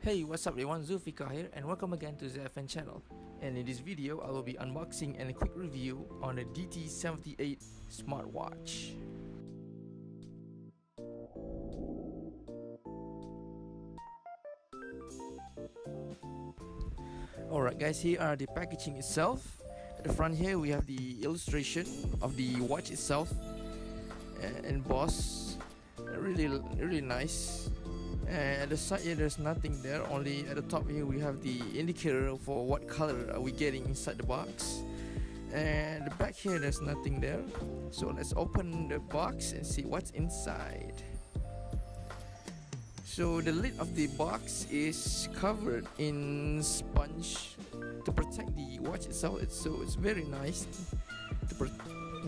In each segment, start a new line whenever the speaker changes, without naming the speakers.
Hey, what's up everyone, Zulfikar here and welcome again to the FN channel. And in this video, I will be unboxing and a quick review on the DT78 smartwatch. Alright guys, here are the packaging itself. At the front here we have the illustration of the watch itself embossed, really nice. And at the side here there's nothing there, only at the top here we have the indicator for what color are we getting inside the box. And the back here there's nothing there, so let's open the box and see what's inside. So the lid of the box is covered in sponge to protect the watch itself. It's very nice to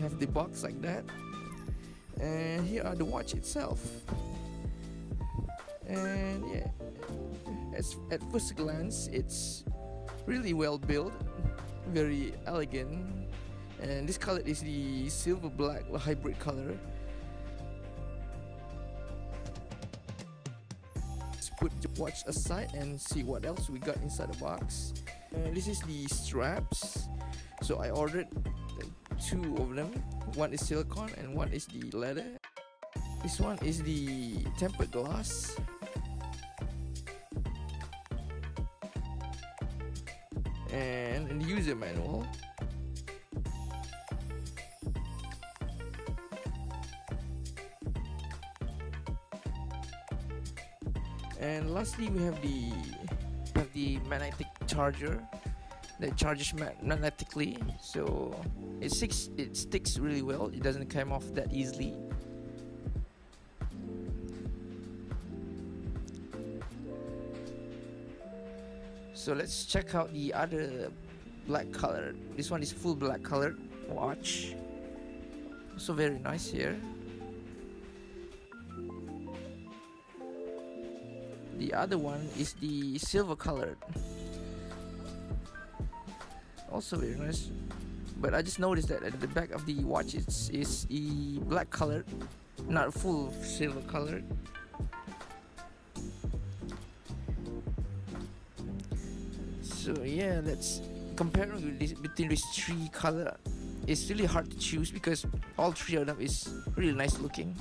have the box like that. And here are the watch itself. And yeah, at first glance it's really well built, very elegant, and this color is the silver black hybrid color. Let's put the watch aside and see what else we got inside the box. This is the straps. So I ordered two of them, one is silicone and one is the leather. This one is the tempered glass. And the user manual. And lastly we have the magnetic charger that charges magnetically, so it sticks really well. It doesn't come off that easily. So let's check out the other black color. This one is full black colored watch. Also very nice here. The other one is the silver colored. Also very nice. But I just noticed that at the back of the watch is a black colored, not full silver colored. So yeah, let's compare between these three color. It's really hard to choose because all three of them is really nice looking.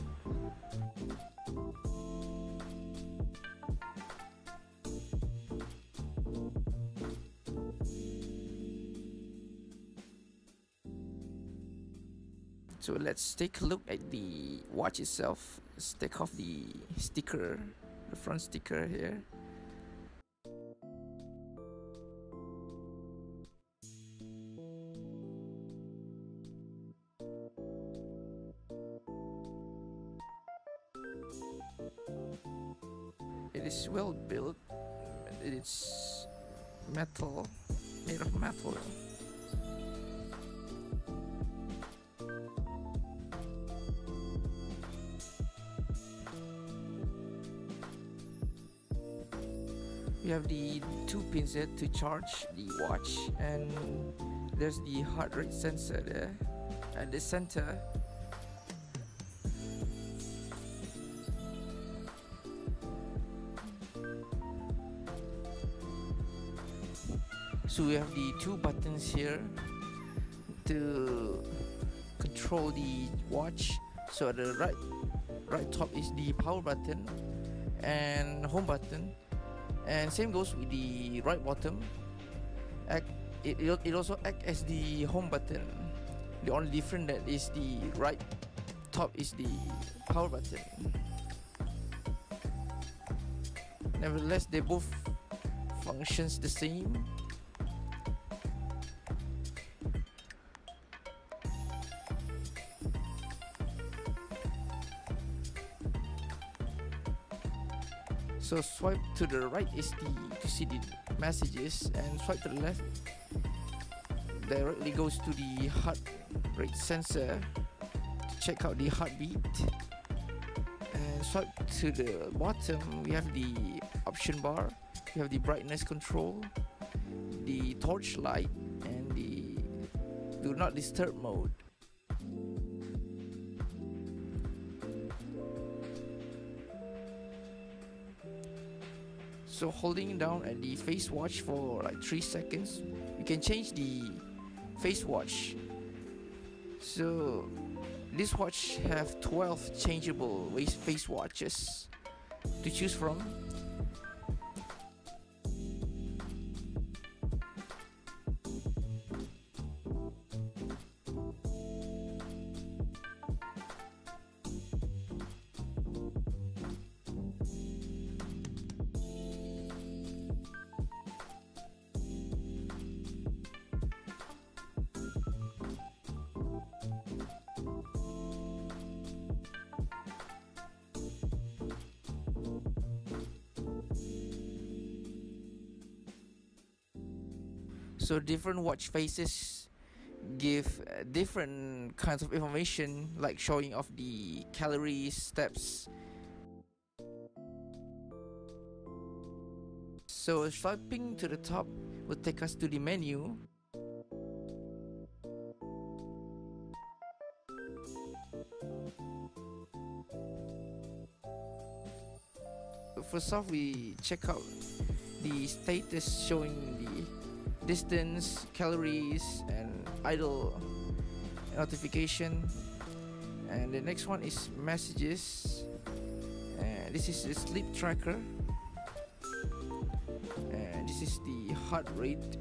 So let's take a look at the watch itself. Let's take off the sticker, the front sticker here. It is well built. It's metal, made of metal. We have the two pins there to charge the watch, and there's the heart rate sensor there at the center. So we have the two buttons here to control the watch. So at the right top is the power button and home button, and same goes with the right bottom. It also acts as the home button. The only difference that is the right top is the power button. Nevertheless, they both functions the same. So swipe to the right is to see the messages, and swipe to the left directly goes to the heart rate sensor to check out the heartbeat. And swipe to the bottom, we have the option bar, we have the brightness control, the torch light, and the do not disturb mode. So holding down at the face watch for like 3 seconds, you can change the face watch. So this watch have 12 changeable face watches to choose from. So different watch faces give different kinds of information, like showing off the calories, steps. So swiping to the top will take us to the menu. First off, we check out the status, showing the distance, calories, and idle notification. And the next one is messages, and this is the sleep tracker, and this is the heart rate.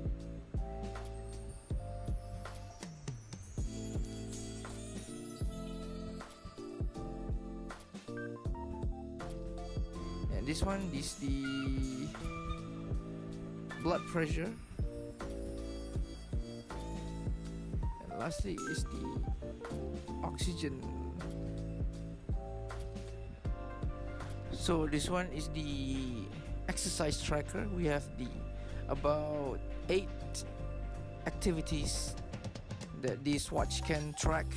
And this one is the blood pressure. Lastly is the oxygen. So this one is the exercise tracker. We have the about 8 activities that this watch can track,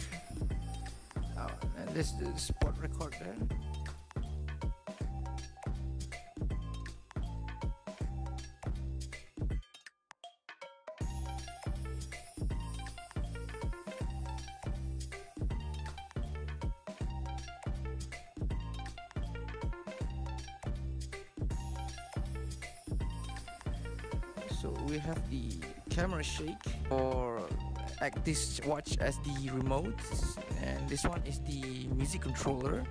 and there's the spot record there. So we have the camera shake, or act this watch as the remote, and this one is the music controller.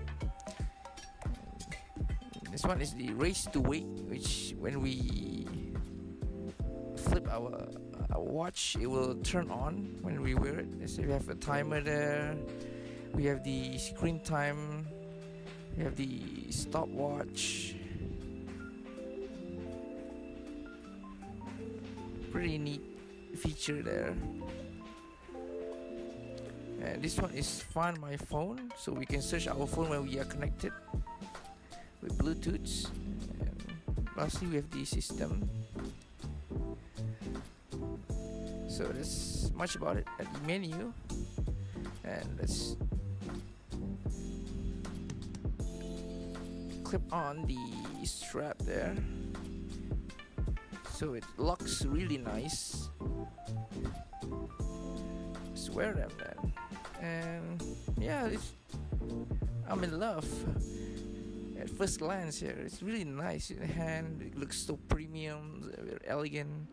This one is the raise to wake, which when we flip our watch, it will turn on when we wear it. So we have a timer there, we have the screen time, we have the stopwatch. Pretty neat feature there. And this one is Find My Phone, so we can search our phone when we are connected with Bluetooth. And lastly, we have the system. So that's much about it at the menu. And let's clip on the strap there. So it locks really nice. Just wear them then. And yeah, I'm in love. At first glance here, it's really nice in the hand. It looks so premium, very elegant.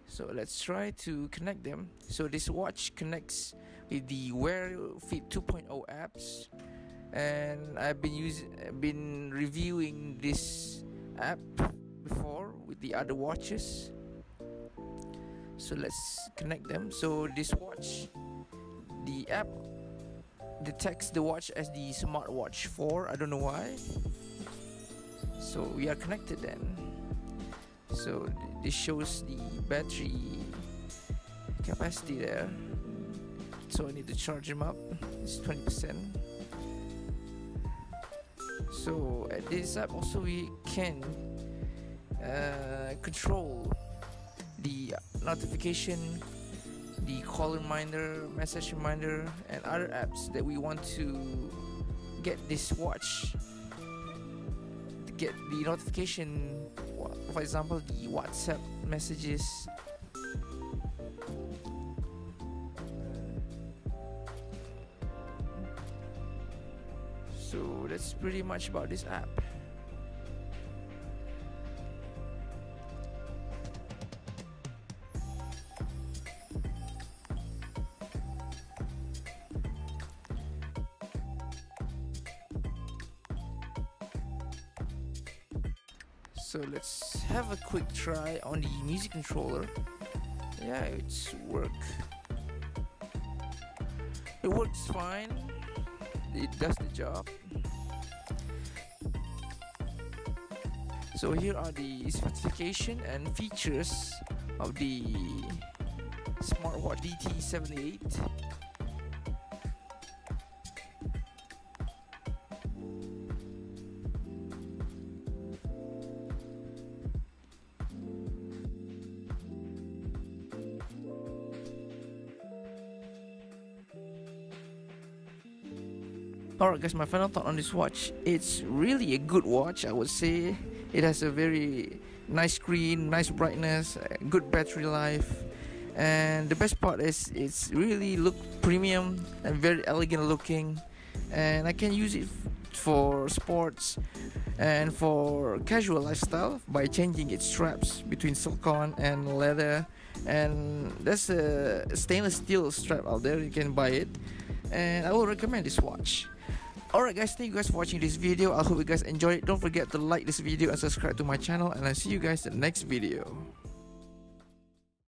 So let's try to connect them. So this watch connects with the Wear Fit 2.0 apps, and I've been reviewing this app before with the other watches. So let's connect them. So this watch, the app detects the watch as the smartwatch 4. I don't know why. So we are connected then. So this shows the battery capacity there. So I need to charge them up. It's 20%. So at this app also we can control the notification, the call reminder, message reminder, and other apps that we want to get this watch to get the notification. For example, the WhatsApp messages. So that's pretty much about this app. So let's have a quick try on the music controller. Yeah, it's it works fine. It does the job. So here are the specification and features of the smartwatch DT78. Alright guys, my final thought on this watch. It's really a good watch, I would say. It has a very nice screen, nice brightness, good battery life, and the best part is it's really look premium and very elegant looking, and I can use it for sports and for casual lifestyle by changing its straps between silicone and leather, and there's a stainless steel strap out there, you can buy it, and I will recommend this watch. Alright guys, thank you guys for watching this video. I hope you guys enjoyed it. Don't forget to like this video and subscribe to my channel, and I'll see you guys in the next video.